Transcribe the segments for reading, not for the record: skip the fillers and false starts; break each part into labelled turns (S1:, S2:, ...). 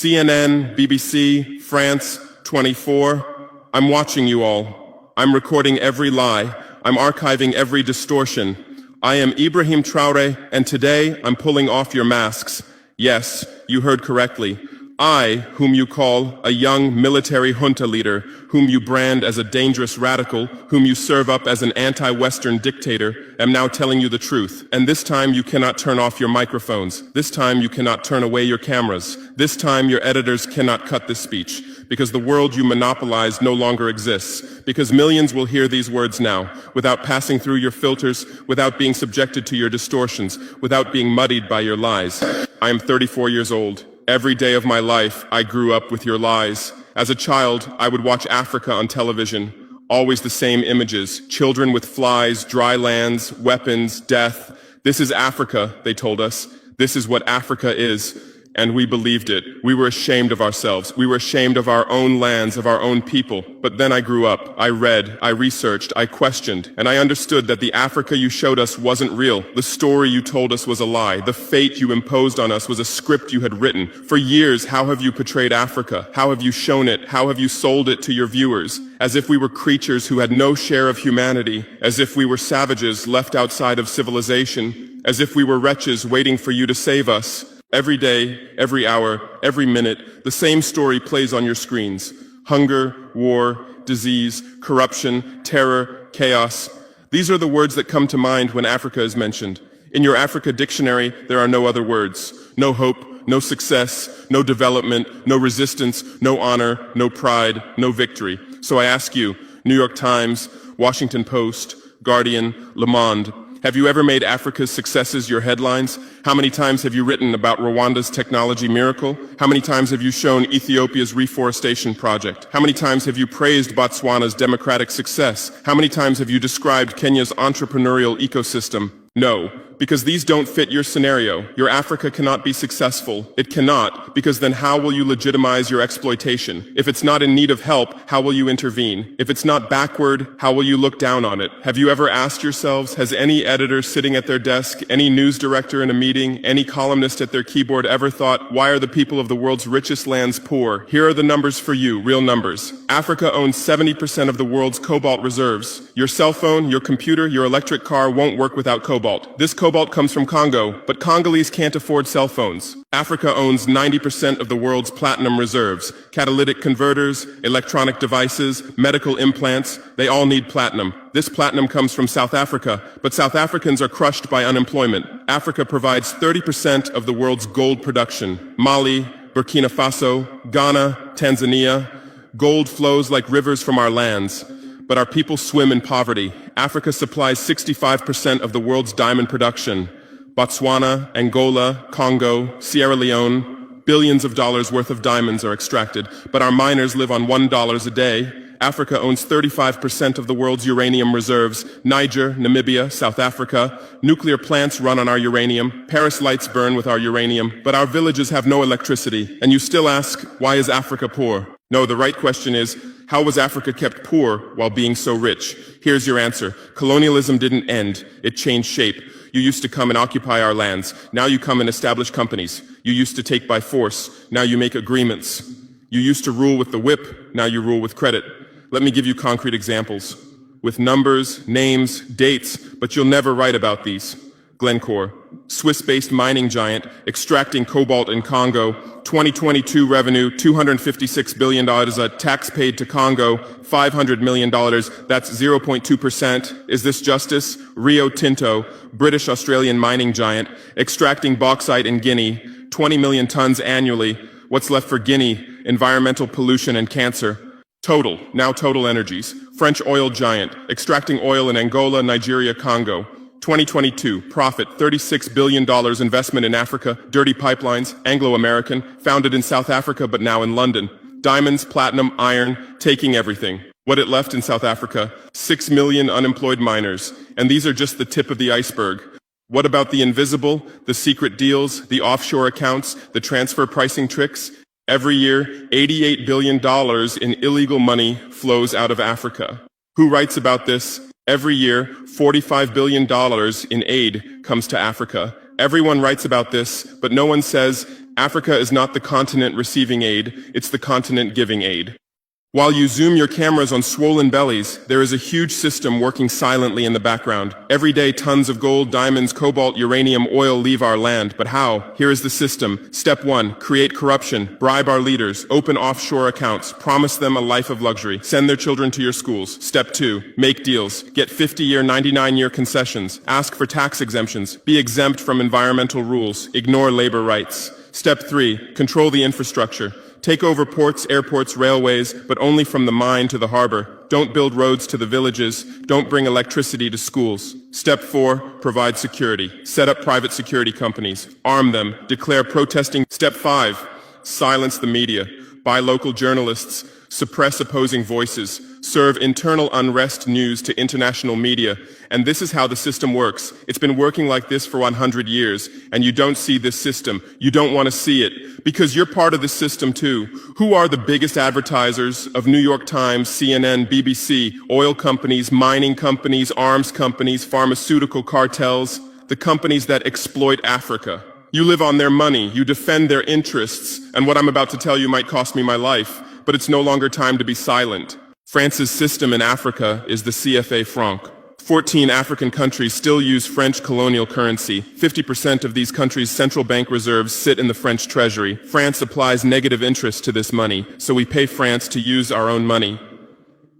S1: CNN, BBC, France, 24. I'm watching you all. I'm recording every lie. I'm archiving every distortion. I am Ibrahim Traoré, and today I'm pulling off your masks. Yes, you heard correctly. I, whom you call a young military junta leader, whom you brand as a dangerous radical, whom you serve up as an anti-Western dictator, am now telling you the truth. And this time you cannot turn off your microphones. This time you cannot turn away your cameras. This time your editors cannot cut this speech. Because the world you monopolize no longer exists. Because millions will hear these words now, without passing through your filters, without being subjected to your distortions, without being muddied by your lies. I am 34 years old. Every day of my life, I grew up with your lies. As a child, I would watch Africa on television. Always the same images. Children with flies, dry lands, weapons, death. This is Africa, they told us. This is what Africa is. And we believed it. We were ashamed of ourselves. We were ashamed of our own lands, of our own people. But then I grew up. I read, I researched, I questioned, and I understood that the Africa you showed us wasn't real. The story you told us was a lie. The fate you imposed on us was a script you had written. For years, how have you portrayed Africa? How have you shown it? How have you sold it to your viewers? As if we were creatures who had no share of humanity. As if we were savages left outside of civilization. As if we were wretches waiting for you to save us. Every day, every hour, every minute, the same story plays on your screens. Hunger, war, disease, corruption, terror, chaos. These are the words that come to mind when Africa is mentioned. In your Africa dictionary, there are no other words. No hope, no success, no development, no resistance, no honor, no pride, no victory. So I ask you, New York Times, Washington Post, Guardian, Le Monde, have you ever made Africa's successes your headlines? How many times have you written about Rwanda's technology miracle? How many times have you shown Ethiopia's reforestation project? How many times have you praised Botswana's democratic success? How many times have you described Kenya's entrepreneurial ecosystem? No, because these don't fit your scenario. Your Africa cannot be successful. It cannot, because then how will you legitimize your exploitation? If it's not in need of help, how will you intervene? If it's not backward, how will you look down on it? Have you ever asked yourselves, has any editor sitting at their desk, any news director in a meeting, any columnist at their keyboard ever thought, why are the people of the world's richest lands poor? Here are the numbers for you, real numbers. Africa owns 70% of the world's cobalt reserves. Your cell phone, your computer, your electric car won't work without cobalt. This cobalt comes from Congo, but Congolese can't afford cell phones. Africa owns 90% of the world's platinum reserves. Catalytic converters, electronic devices, medical implants, they all need platinum. This platinum comes from South Africa, but South Africans are crushed by unemployment. Africa provides 30% of the world's gold production. Mali, Burkina Faso, Ghana, Tanzania. Gold flows like rivers from our lands. But our people swim in poverty. Africa supplies 65% of the world's diamond production. Botswana, Angola, Congo, Sierra Leone, billions of dollars worth of diamonds are extracted, but our miners live on $1 a day. Africa owns 35% of the world's uranium reserves. Niger, Namibia, South Africa. Nuclear plants run on our uranium. Paris lights burn with our uranium, but our villages have no electricity. And you still ask, why is Africa poor? No, the right question is, how was Africa kept poor while being so rich? Here's your answer. Colonialism didn't end. It changed shape. You used to come and occupy our lands. Now you come and establish companies. You used to take by force. Now you make agreements. You used to rule with the whip. Now you rule with credit. Let me give you concrete examples. With numbers, names, dates, but you'll never write about these. Glencore, Swiss-based mining giant, extracting cobalt in Congo. 2022 revenue, $256 billion, a tax paid to Congo, $500 million, that's 0.2%. Is this justice? Rio Tinto, British-Australian mining giant, extracting bauxite in Guinea, 20 million tons annually. What's left for Guinea? Environmental pollution and cancer. Total, now Total Energies, French oil giant, extracting oil in Angola, Nigeria, Congo. 2022, profit, $36 billion investment in Africa, dirty pipelines, Anglo-American, founded in South Africa but now in London. Diamonds, platinum, iron, taking everything. What it left in South Africa? 6 million unemployed miners. And these are just the tip of the iceberg. What about the invisible, the secret deals, the offshore accounts, the transfer pricing tricks? Every year, $88 billion in illegal money flows out of Africa. Who writes about this? Every year, $45 billion in aid comes to Africa. Everyone writes about this, but no one says Africa is not the continent receiving aid, it's the continent giving aid. While you zoom your cameras on swollen bellies, there is a huge system working silently in the background. Every day, tons of gold, diamonds, cobalt, uranium, oil leave our land. But how? Here is the system. Step 1, create corruption, bribe our leaders, open offshore accounts, promise them a life of luxury, send their children to your schools. Step 2, make deals, get 50-year, 99-year concessions, ask for tax exemptions, be exempt from environmental rules, ignore labor rights. Step 3, control the infrastructure. Take over ports, airports, railways, but only from the mine to the harbor. Don't build roads to the villages. Don't bring electricity to schools. Step 4, provide security. Set up private security companies. Arm them. Declare protesting. Step 5, silence the media. Buy local journalists. Suppress opposing voices. Serve internal unrest news to international media. And this is how the system works. It's been working like this for 100 years, and you don't see this system. You don't want to see it, because you're part of the system too. Who are the biggest advertisers of New York Times, CNN, BBC, oil companies, mining companies, arms companies, pharmaceutical cartels, the companies that exploit Africa? You live on their money, you defend their interests, and what I'm about to tell you might cost me my life, but it's no longer time to be silent. France's system in Africa is the CFA franc. 14 African countries still use French colonial currency. 50% of these countries' central bank reserves sit in the French treasury. France applies negative interest to this money, so we pay France to use our own money.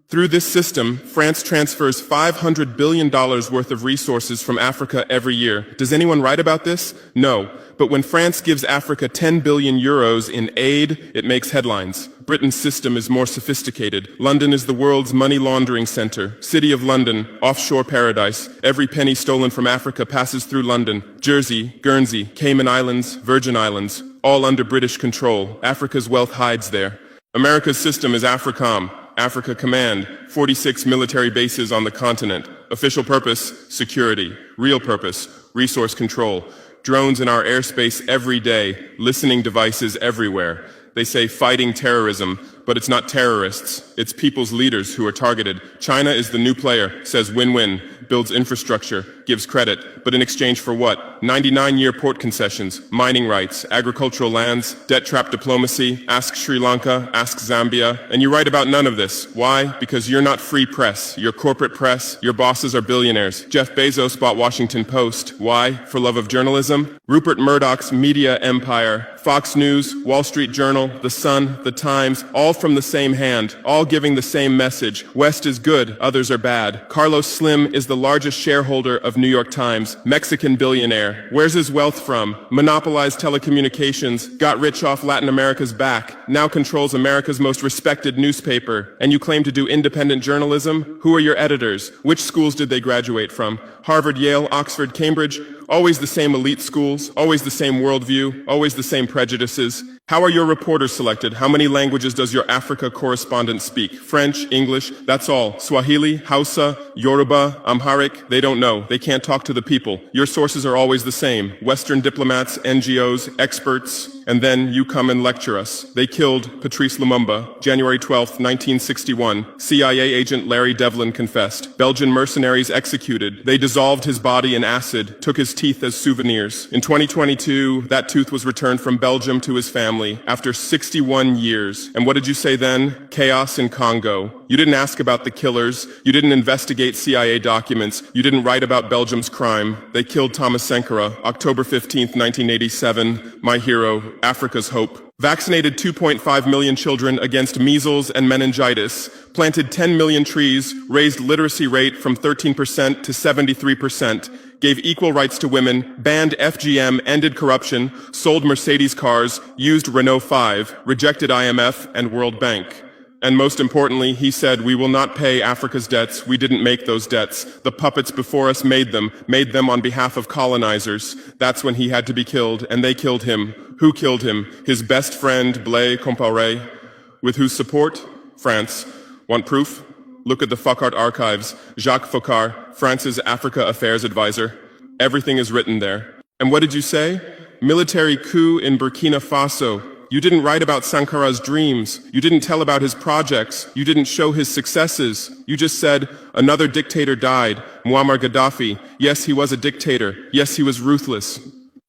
S1: Through this system, France transfers $500 billion worth of resources from Africa every year. Does anyone write about this? No. But when France gives Africa 10 billion euros in aid, it makes headlines. Britain's system is more sophisticated. London is the world's money laundering center. City of London, offshore paradise. Every penny stolen from Africa passes through London. Jersey, Guernsey, Cayman Islands, Virgin Islands, all under British control. Africa's wealth hides there. America's system is AFRICOM, Africa Command, 46 military bases on the continent. Official purpose, security. Real purpose, resource control. Drones in our airspace every day, listening devices everywhere. They say fighting terrorism, but it's not terrorists. It's people's leaders who are targeted. China is the new player, says win-win, builds infrastructure, gives credit, but in exchange for what? 99-year port concessions, mining rights, agricultural lands, debt-trap diplomacy, ask Sri Lanka, ask Zambia, and you write about none of this. Why? Because you're not free press. You're corporate press. Your bosses are billionaires. Jeff Bezos bought Washington Post. Why? For love of journalism? Rupert Murdoch's media empire, Fox News, Wall Street Journal, The Sun, The Times, all from the same hand, all giving the same message. West is good, others are bad. Carlos Slim is the largest shareholder of New York Times, Mexican billionaire. Where's his wealth from? Monopolized telecommunications, got rich off Latin America's back, now controls America's most respected newspaper. And you claim to do independent journalism? Who are your editors? Which schools did they graduate from? Harvard, Yale, Oxford, Cambridge? Always the same elite schools, always the same worldview, always the same prejudices. How are your reporters selected? How many languages does your Africa correspondent speak? French, English, that's all. Swahili, Hausa, Yoruba, Amharic, they don't know. They can't talk to the people. Your sources are always the same. Western diplomats, NGOs, experts, and then you come and lecture us. They killed Patrice Lumumba, January 12, 1961. CIA agent Larry Devlin confessed. Belgian mercenaries executed. They dissolved his body in acid, took his teeth as souvenirs. In 2022, that tooth was returned from Belgium to his family after 61 years. And what did you say then? Chaos in Congo. You didn't ask about the killers. You didn't investigate CIA documents. You didn't write about Belgium's crime. They killed Thomas Sankara, October 15, 1987. My hero, Africa's hope. Vaccinated 2.5 million children against measles and meningitis, planted 10 million trees, raised literacy rate from 13% to 73%, gave equal rights to women, banned FGM, ended corruption, sold Mercedes cars, used Renault 5, rejected IMF and World Bank. And most importantly, he said, we will not pay Africa's debts. We didn't make those debts. The puppets before us made them on behalf of colonizers. That's when he had to be killed, and they killed him. Who killed him? His best friend, Blaise Compaoré. With whose support? France. Want proof? Look at the Focart archives. Jacques Faucard, France's Africa Affairs advisor. Everything is written there. And what did you say? Military coup in Burkina Faso. You didn't write about Sankara's dreams. You didn't tell about his projects. You didn't show his successes. You just said, another dictator died, Muammar Gaddafi. Yes, he was a dictator. Yes, he was ruthless.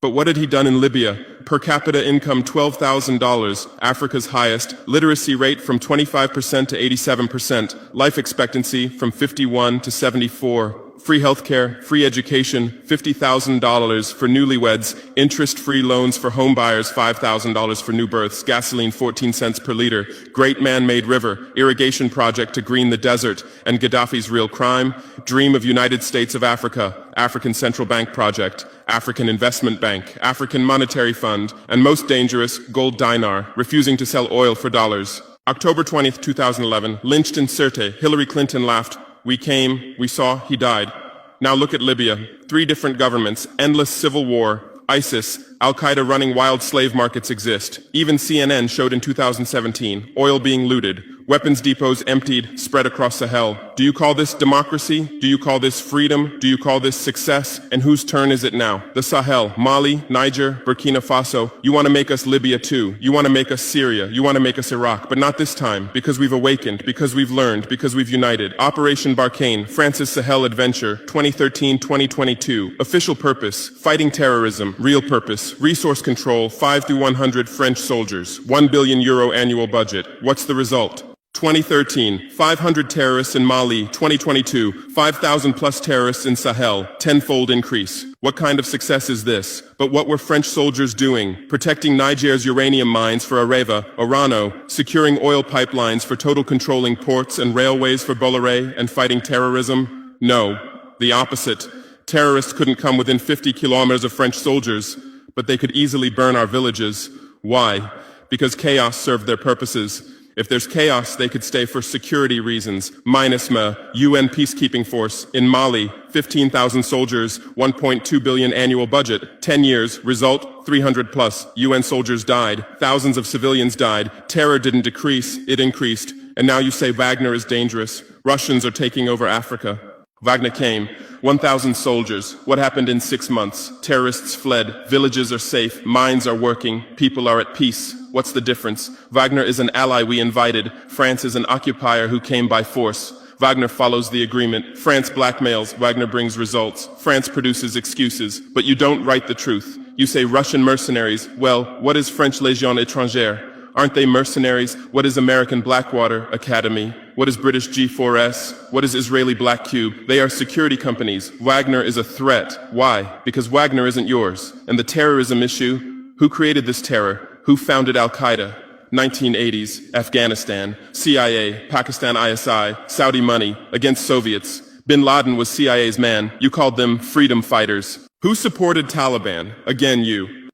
S1: But what had he done in Libya? Per capita income $12,000, Africa's highest. Literacy rate from 25% to 87%. Life expectancy from 51 to 74. Free healthcare, free education, $50,000 for newlyweds, interest-free loans for homebuyers, $5,000 for new births, gasoline 14 cents per liter, great man-made river, irrigation project to green the desert, and Gaddafi's real crime, dream of United States of Africa, African Central Bank project, African Investment Bank, African Monetary Fund, and most dangerous, gold dinar, refusing to sell oil for dollars. October 20th, 2011, lynched in Sirte, Hillary Clinton laughed. We came, we saw, he died. Now look at Libya. 3 different governments, endless civil war, ISIS, Al-Qaeda running wild slave markets exist. Even CNN showed in 2017, oil being looted, weapons depots emptied, spread across Sahel. Do you call this democracy? Do you call this freedom? Do you call this success? And whose turn is it now? The Sahel, Mali, Niger, Burkina Faso. You want to make us Libya too. You want to make us Syria. You want to make us Iraq. But not this time, because we've awakened, because we've learned, because we've united. Operation Barkhane, France's Sahel adventure, 2013-2022. Official purpose, fighting terrorism. Real purpose, resource control, 5 to 100 French soldiers. €1 billion annual budget. What's the result? 2013, 500 terrorists in Mali. 2022, 5,000 plus terrorists in Sahel. Tenfold increase. What kind of success is this? But what were French soldiers doing? Protecting Niger's uranium mines for Areva, Orano, securing oil pipelines for total controlling ports and railways for Bolloré, and fighting terrorism? No, the opposite. Terrorists couldn't come within 50 kilometers of French soldiers, but they could easily burn our villages. Why? Because chaos served their purposes. If there's chaos, they could stay for security reasons. MINUSMA, UN peacekeeping force. In Mali, 15,000 soldiers, 1.2 billion annual budget. 10 years, result, 300 plus. UN soldiers died. Thousands of civilians died. Terror didn't decrease, it increased. And now you say Wagner is dangerous. Russians are taking over Africa. Wagner came. 1,000 soldiers. What happened in 6 months? Terrorists fled. Villages are safe. Mines are working. People are at peace. What's the difference? Wagner is an ally we invited. France is an occupier who came by force. Wagner follows the agreement. France blackmails. Wagner brings results. France produces excuses. But you don't write the truth. You say Russian mercenaries. Well, what is French Légion étrangère? Aren't they mercenaries? What is American Blackwater Academy? What is British G4S? What is Israeli Black Cube? They are security companies. Wagner is a threat. Why? Because Wagner isn't yours. And the terrorism issue? Who created this terror? Who founded Al-Qaeda? 1980s, Afghanistan, CIA, Pakistan ISI, Saudi money, against Soviets. Bin Laden was CIA's man. You called them freedom fighters. Who supported Taliban? Again, you.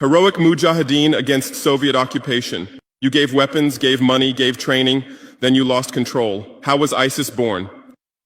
S1: Heroic mujahideen against Soviet occupation. You gave weapons, gave money, gave training, then you lost control. How was ISIS born?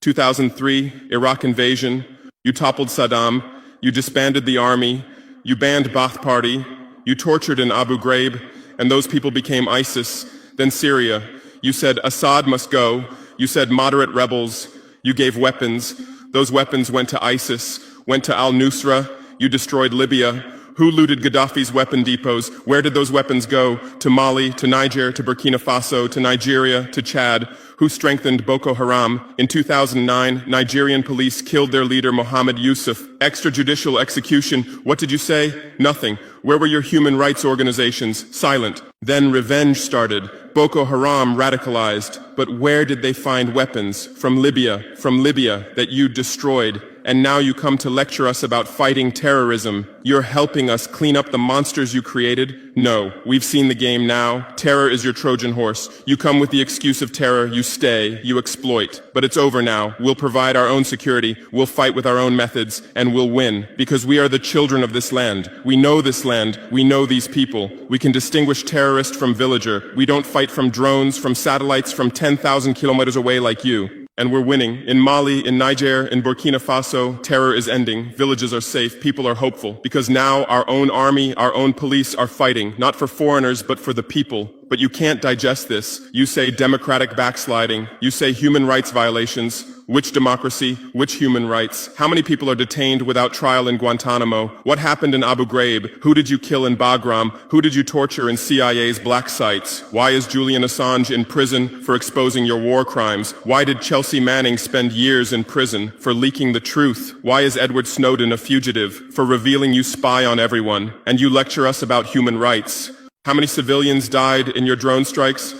S1: 2003, Iraq invasion. You toppled Saddam. You disbanded the army. You banned Ba'ath Party. You tortured in Abu Ghraib, and those people became ISIS. Then Syria. You said Assad must go. You said moderate rebels. You gave weapons. Those weapons went to ISIS, went to al-Nusra. You destroyed Libya. Who looted Gaddafi's weapon depots? Where did those weapons go? To Mali, to Niger, to Burkina Faso, to Nigeria, to Chad? Who strengthened Boko Haram? In 2009, Nigerian police killed their leader Mohammed Yusuf. Extrajudicial execution. What did you say? Nothing. Where were your human rights organizations? Silent. Then revenge started. Boko Haram radicalized. But where did they find weapons? From Libya that you destroyed. And now you come to lecture us about fighting terrorism. You're helping us clean up the monsters you created? No, we've seen the game now. Terror is your Trojan horse. You come with the excuse of terror, you stay, you exploit. But it's over now. We'll provide our own security, we'll fight with our own methods, and we'll win. Because we are the children of this land. We know this land, we know these people. We can distinguish terrorist from villager. We don't fight from drones, from satellites, from 10,000 kilometers away like you. And we're winning. In Mali, in Niger, in Burkina Faso, terror is ending. Villages are safe. People are hopeful. Because now our own army, our own police are fighting, not for foreigners, but for the people. But you can't digest this. You say democratic backsliding. You say human rights violations. Which democracy? Which human rights? How many people are detained without trial in Guantanamo? What happened in Abu Ghraib? Who did you kill in Bagram? Who did you torture in CIA's black sites? Why is Julian Assange in prison for exposing your war crimes? Why did Chelsea Manning spend years in prison for leaking the truth? Why is Edward Snowden a fugitive for revealing you spy on everyone? And you lecture us about human rights. How many civilians died in your drone strikes?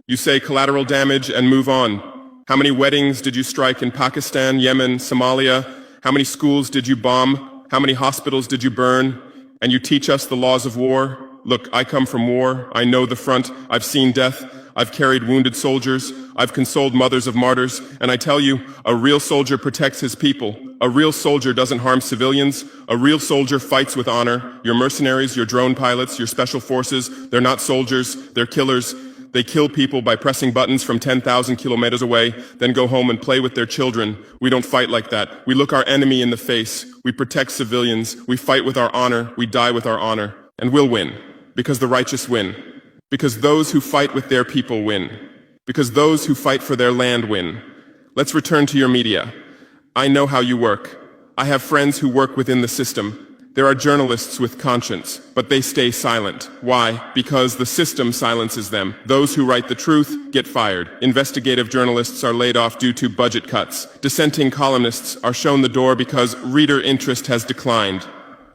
S1: You say collateral damage and move on. How many weddings did you strike in Pakistan, Yemen, Somalia? How many schools did you bomb? How many hospitals did you burn? And you teach us the laws of war? Look, I come from war. I know the front. I've seen death. I've carried wounded soldiers. I've consoled mothers of martyrs. And I tell you, a real soldier protects his people. A real soldier doesn't harm civilians. A real soldier fights with honor. Your mercenaries, your drone pilots, your special forces, they're not soldiers. They're killers. They kill people by pressing buttons from 10,000 kilometers away, then go home and play with their children. We don't fight like that. We look our enemy in the face. We protect civilians. We fight with our honor. We die with our honor. And we'll win. Because the righteous win. Because those who fight with their people win. Because those who fight for their land win. Let's return to your media. I know how you work. I have friends who work within the system. There are journalists with conscience, but they stay silent. Why? Because the system silences them. Those who write the truth get fired. Investigative journalists are laid off due to budget cuts. Dissenting columnists are shown the door because reader interest has declined.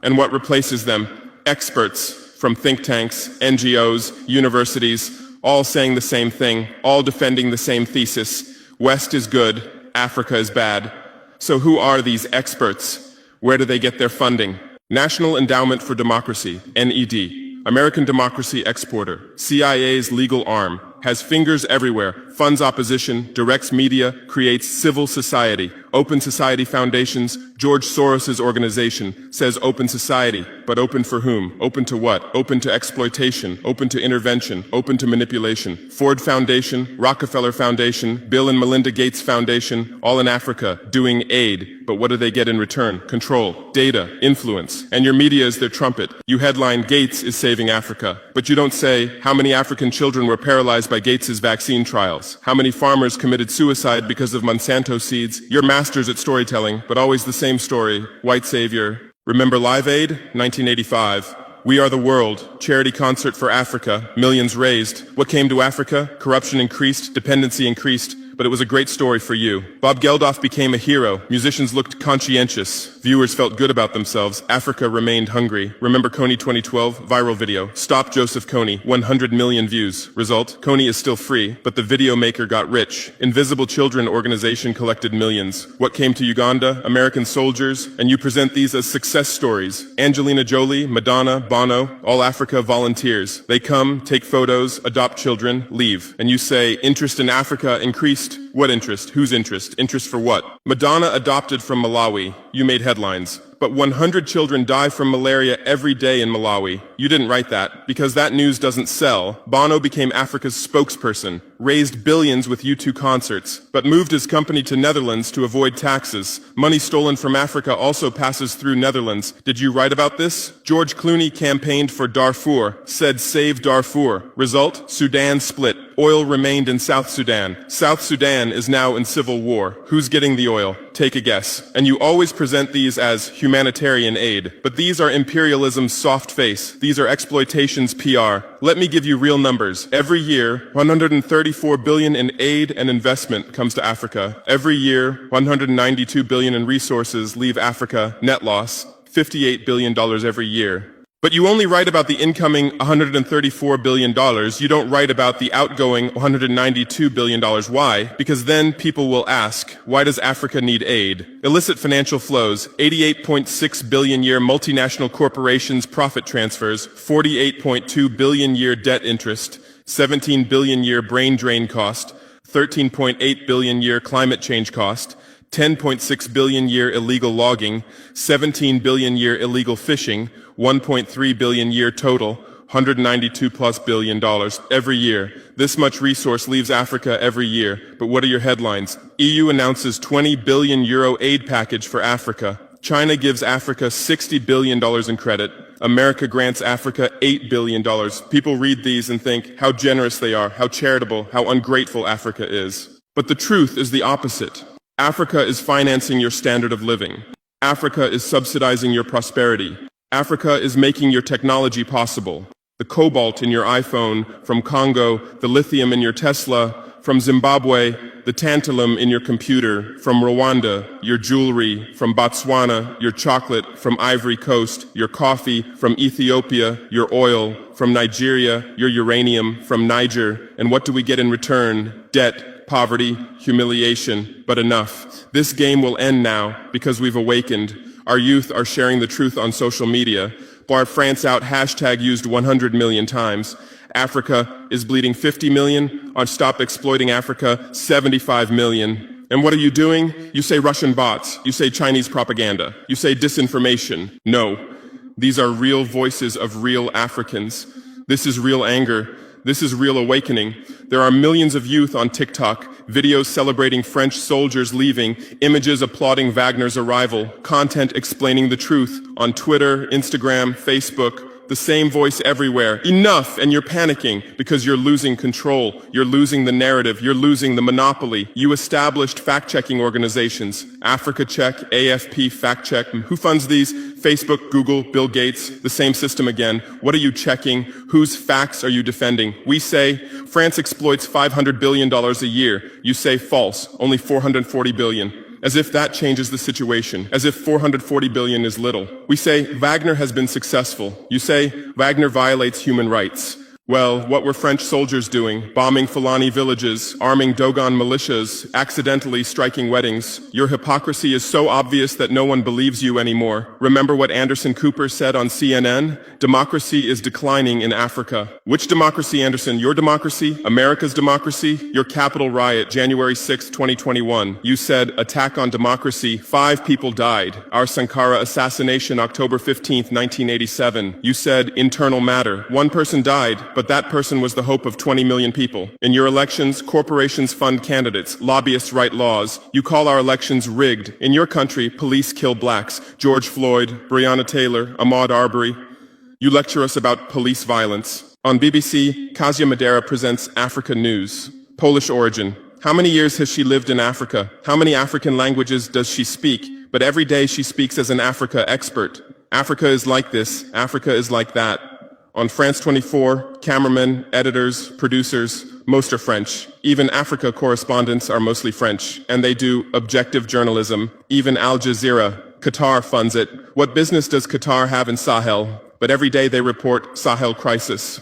S1: And what replaces them? Experts from think tanks, NGOs, universities, all saying the same thing, all defending the same thesis. West is good, Africa is bad. So who are these experts? Where do they get their funding? National Endowment for Democracy, NED, American democracy exporter, CIA's legal arm, has fingers everywhere, funds opposition, directs media, creates civil society. Open Society Foundations, George Soros's organization, says open society, but open for whom? Open to what? Open to exploitation, open to intervention, open to manipulation. Ford Foundation, Rockefeller Foundation, Bill and Melinda Gates Foundation, all in Africa, doing aid. But what do they get in return? Control, data, influence. And your media is their trumpet. You headline, Gates is saving Africa. But you don't say, how many African children were paralyzed by Gates's vaccine trials? How many farmers committed suicide because of Monsanto seeds? You're masters at storytelling, but always the same story. White savior. Remember Live Aid? 1985. We Are the World, charity concert for Africa, millions raised. What came to Africa? Corruption increased, dependency increased. But it was a great story for you. Bob Geldof became a hero. Musicians looked conscientious. Viewers felt good about themselves. Africa remained hungry. Remember Kony 2012? Viral video. Stop Joseph Kony. 100 million views. Result? Kony is still free, but the video maker got rich. Invisible Children organization collected millions. What came to Uganda? American soldiers. And you present these as success stories. Angelina Jolie, Madonna, Bono, all Africa volunteers. They come, take photos, adopt children, leave. And you say, interest in Africa increased. What interest? Whose interest? Interest for what? Madonna adopted from Malawi. You made headlines. But 100 children die from malaria every day in Malawi. You didn't write that, because that news doesn't sell. Bono became Africa's spokesperson, raised billions with U2 concerts, but moved his company to Netherlands to avoid taxes. Money stolen from Africa also passes through Netherlands. Did you write about this? George Clooney campaigned for Darfur, said save Darfur. Result? Sudan split. Oil remained in South Sudan. South Sudan is now in civil war. Who's getting the oil? Take a guess. And you always present these as humanitarian aid. But these are imperialism's soft face. These are exploitation's PR. Let me give you real numbers. Every year, 134 billion in aid and investment comes to Africa. Every year, 192 billion in resources leave Africa, net loss, $58 billion every year. But you only write about the incoming $134 billion. You don't write about the outgoing $192 billion. Why? Because then people will ask, why does Africa need aid? Illicit financial flows, 88.6 billion year multinational corporations profit transfers, 48.2 billion year debt interest, 17 billion year brain drain cost, 13.8 billion year climate change cost, 10.6 billion year illegal logging, 17 billion year illegal fishing, 1.3 billion year total, $192+ billion every year. This much resource leaves Africa every year. But what are your headlines? EU announces 20 billion euro aid package for Africa. China gives Africa $60 billion in credit. America grants Africa $8 billion. People read these and think how generous they are, how charitable, how ungrateful Africa is. But the truth is the opposite. Africa is financing your standard of living. Africa is subsidizing your prosperity. Africa is making your technology possible. The cobalt in your iPhone, from Congo, the lithium in your Tesla, from Zimbabwe, the tantalum in your computer, from Rwanda, your jewelry, from Botswana, your chocolate, from Ivory Coast, your coffee, from Ethiopia, your oil, from Nigeria, your uranium, from Niger, and what do we get in return? Debt, poverty, humiliation, but enough. This game will end now because we've awakened. Our youth are sharing the truth on social media. Bar France out hashtag used 100 million times. Africa is bleeding 50 million. On Stop Exploiting Africa, 75 million. And what are you doing? You say Russian bots. You say Chinese propaganda. You say disinformation. No. These are real voices of real Africans. This is real anger. This is real awakening. There are millions of youth on TikTok, videos celebrating French soldiers leaving, images applauding Wagner's arrival, content explaining the truth on Twitter, Instagram, Facebook. The same voice everywhere. Enough! And you're panicking because you're losing control. You're losing the narrative. You're losing the monopoly. You established fact-checking organizations. Africa Check, AFP Fact Check. Who funds these? Facebook, Google, Bill Gates. The same system again. What are you checking? Whose facts are you defending? We say France exploits $500 billion a year. You say false. Only $440 billion. As if that changes the situation, as if 440 billion is little. We say Wagner has been successful. You say Wagner violates human rights. Well, what were French soldiers doing? Bombing Fulani villages, arming Dogon militias, accidentally striking weddings. Your hypocrisy is so obvious that no one believes you anymore. Remember what Anderson Cooper said on CNN? Democracy is declining in Africa. Which democracy, Anderson? Your democracy? America's democracy? Your Capitol riot, January 6, 2021. You said, attack on democracy. 5 people died. Our Sankara assassination, October 15, 1987. You said, internal matter. 1 person died, but that person was the hope of 20 million people. In your elections, corporations fund candidates, lobbyists write laws. You call our elections rigged. In your country, police kill blacks. George Floyd, Breonna Taylor, Ahmaud Arbery. You lecture us about police violence. On BBC, Kasia Madera presents Africa News. Polish origin. How many years has she lived in Africa? How many African languages does she speak? But every day she speaks as an Africa expert. Africa is like this. Africa is like that. On France 24, cameramen, editors, producers, most are French. Even Africa correspondents are mostly French, and they do objective journalism. Even Al Jazeera. Qatar funds it. What business does Qatar have in Sahel? But every day they report Sahel crisis.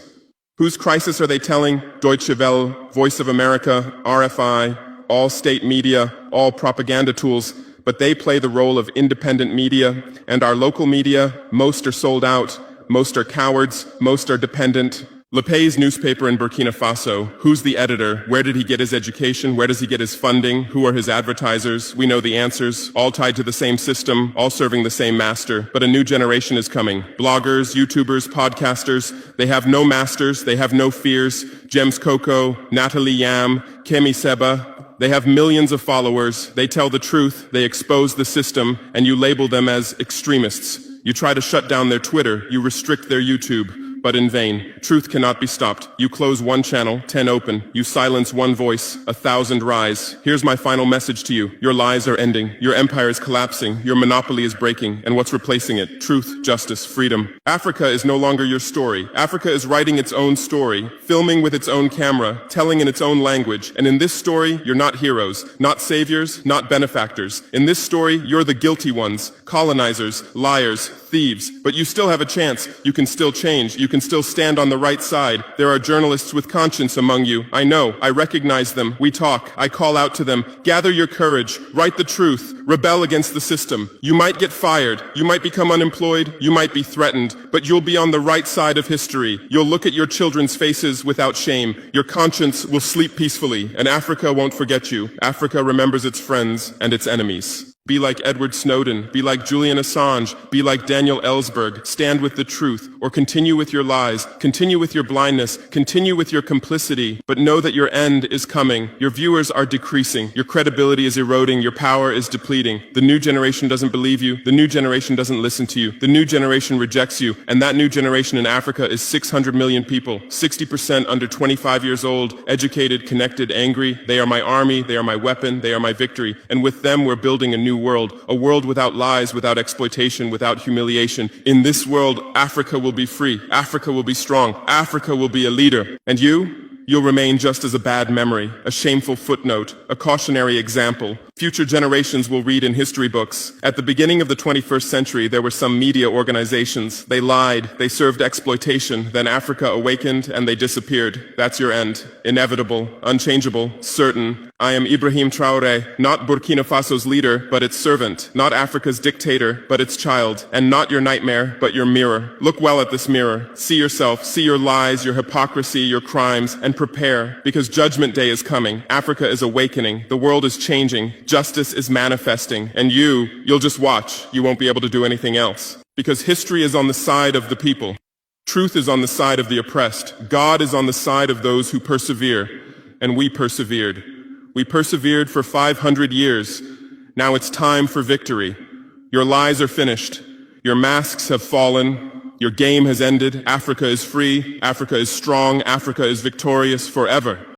S1: Whose crisis are they telling? Deutsche Welle, Voice of America, RFI, all state media, all propaganda tools. But they play the role of independent media, and our local media, most are sold out. Most are cowards, most are dependent. Le Pay's newspaper in Burkina Faso, who's the editor? Where did he get his education? Where does he get his funding? Who are his advertisers? We know the answers, all tied to the same system, all serving the same master. But a new generation is coming. Bloggers, YouTubers, podcasters, they have no masters, they have no fears. James Coco, Natalie Yam, Kemi Seba, they have millions of followers. They tell the truth, they expose the system, and you label them as extremists. You try to shut down their Twitter, you restrict their YouTube, but in vain. Truth cannot be stopped. You close 1 channel, 10 open. You silence 1 voice, 1,000 rise. Here's my final message to you. Your lies are ending. Your empire is collapsing. Your monopoly is breaking. And what's replacing it? Truth, justice, freedom. Africa is no longer your story. Africa is writing its own story, filming with its own camera, telling in its own language. And in this story, you're not heroes, not saviors, not benefactors. In this story, you're the guilty ones, colonizers, liars, thieves. But you still have a chance. You can still change. You can still stand on the right side. There are journalists with conscience among you. I know. I recognize them. We talk. I call out to them. Gather your courage. Write the truth. Rebel against the system. You might get fired. You might become unemployed. You might be threatened. But you'll be on the right side of history. You'll look at your children's faces without shame. Your conscience will sleep peacefully. And Africa won't forget you. Africa remembers its friends and its enemies. Be like Edward Snowden, be like Julian Assange, be like Daniel Ellsberg, stand with the truth, or continue with your lies, continue with your blindness, continue with your complicity, but know that your end is coming. Your viewers are decreasing, your credibility is eroding, your power is depleting. The new generation doesn't believe you, the new generation doesn't listen to you, the new generation rejects you, and that new generation in Africa is 600 million people, 60% under 25 years old, educated, connected, angry. They are my army, they are my weapon, they are my victory, and with them we're building a new world, a world without lies, without exploitation, without humiliation. In this world, Africa will be free, Africa will be strong, Africa will be a leader. And you'll remain just as a bad memory, a shameful footnote, a cautionary example. Future generations will read in history books. At the beginning of the 21st century, there were some media organizations. They lied, they served exploitation, then Africa awakened and they disappeared. That's your end. Inevitable, unchangeable, certain. I am Ibrahim Traoré, not Burkina Faso's leader, but its servant, not Africa's dictator, but its child, and not your nightmare, but your mirror. Look well at this mirror. See yourself, see your lies, your hypocrisy, your crimes, and prepare, because Judgment Day is coming. Africa is awakening. The world is changing. Justice is manifesting. And you'll just watch. You won't be able to do anything else. Because history is on the side of the people. Truth is on the side of the oppressed. God is on the side of those who persevere. And we persevered. We persevered for 500 years. Now it's time for victory. Your lies are finished. Your masks have fallen. Your game has ended. Africa is free. Africa is strong. Africa is victorious forever.